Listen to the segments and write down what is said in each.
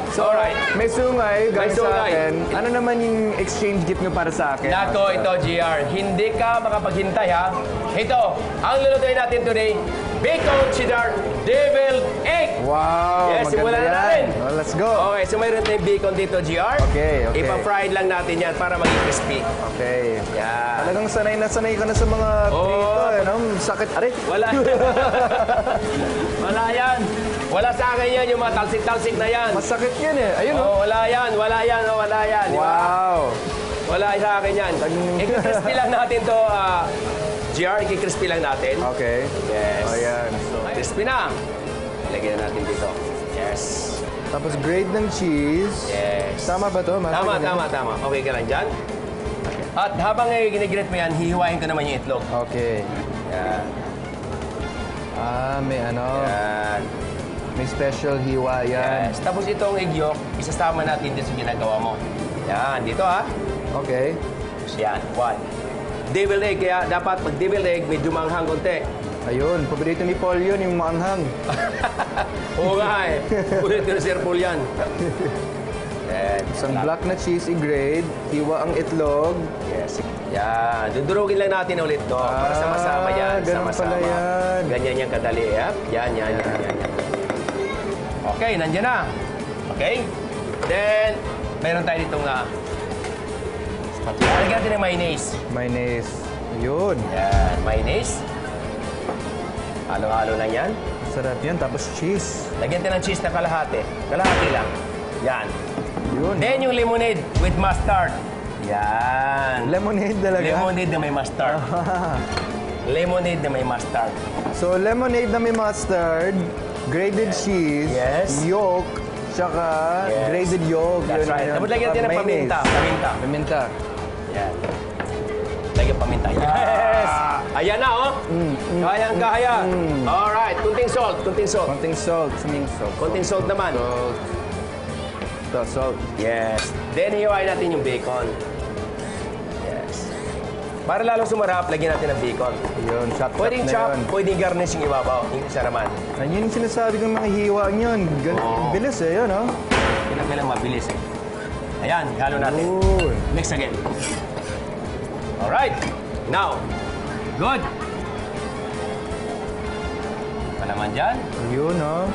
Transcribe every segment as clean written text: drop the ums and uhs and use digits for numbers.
So, Alright. may sungay, May galing sa sungay. akin. Ano naman yung exchange gift nyo para sa akin? Nako, ito, GR. Hindi ka makapaghintay, ha? Ito, ang lulutuin natin today, bacon cheddar devil egg. Wow, Yes, maganda simulan na yan. natin. Well, let's go. Okay, so mayroon tayong bacon dito, GR. Okay, okay. Ipa-fried lang natin yan para maging crispy. Okay. Yan. Talagang sanay na sanay ka na sa mga prito, eh, no? Sakit. Aray. Wala. Wala yan. Wala sa akin yan, yung mga talsik-talsik na yan. Masakit yan eh. Ayun, oh. Oh, wala yan, wala yan, oh, wala yan. Di ba? Wow. Wala sa akin yan. I-crispy lang natin to, GR, i-crispy lang natin. Okay. Yes. Ayan. So, Crispy na. Lagyan na natin dito. Yes. tapos grade ng cheese. Yes. Tama ba to? Tama, tama, tama. Okay ka lang dyan. At habang ginigret mo yan, hihiwain ko naman yung itlog. Okay. Yan. Ah, may ano. Yan. May special hiwa yan. Yes. Tapos itong egg yolk, isasama natin din sa ginagawa mo. Yan, dito ha. Okay. Tapos yan, one. Devil egg, kaya dapat pag devil egg, medyo manghang konti. Ayun, paborito ni Paul yun, yung maanghang. Oo nga eh. Ulit ko na Sir Paul yan. Yan. Isang black na cheese i-grade, hiwa ang itlog. Yes. Yan. Dudurugin lang natin ulit to. Para sama-sama yan. Ganun Sama-sama. pala yan. Ganyan yan kadali. Yan, yan, yan, yan. Okay, nandiyan na. Okay? Then, meron tayo ditong lagyan natin ng mayonnaise. Mayonnaise. Ayun. Yan, mayonnaise. Halo-halo lang yan. Sarap yan. Tapos cheese. Lagyan natin ng cheese na kalahati. Kalahati lang. Yan. Yun. Then yung lemonade with mustard. Yan. Lemonade talaga. Lemonade na may mustard. Lemonade na may mustard. So, lemonade na may mustard, grated cheese, Yes. yolk, tsaka Yes. grated yolk. That's Yun, right. yun. Tapos lagyan natin ng Tsaka paminta. mayonnaise. Paminta. Paminta. Yan. Lagyan paminta. Yes! Ayan na, oh. Kayang-kaya. Alright. Kunting salt. Kunting salt. Konting salt. Suming salt. Konting salt naman. Salt. Ito, salt. Yes. Then, hiwain natin yung bacon. Yes. Para lalong sumarap, lagyan natin ng bacon. Yun, chop Pwedeng na chop, yun. pwedeng garnish yung ibabaw. Yung isa naman. Ayun yung sinasabi ng mga hiwa niyon. Oo. Bilis eh, yun, oh. Kailang mabilis eh. Ayan, halo natin. Yun. Mix again. Alright. Now. Good. Pa naman dyan. Yun, oh.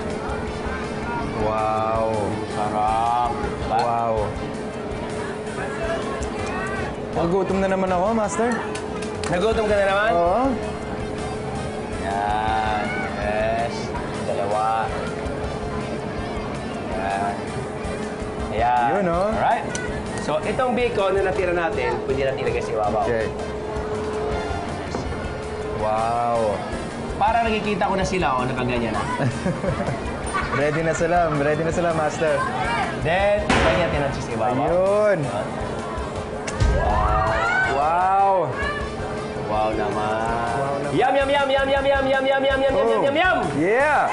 Wow. Sarap. Diba? Wow. Nagutom na naman ako, Master. Nagutom ka na naman? Oo. Yan. Yes. Dalawa. Yan. Ayan. Yun, oh. Alright. So, itong bacon na natira natin, pwede natin ilagay sa ibabaw. Okay. Wow. Para nakikita ko na sila, oh, nakaganyan na. Ready na sila. Ready na sila, Master. Then, lagyan natin ng cheese sa ibabaw. Ayun. Wow. Wow naman. Wow naman. Yum, yum, yum, yum, yum, yum, yum, yum, yum, yum, yum, yum, yum, yum. Yeah.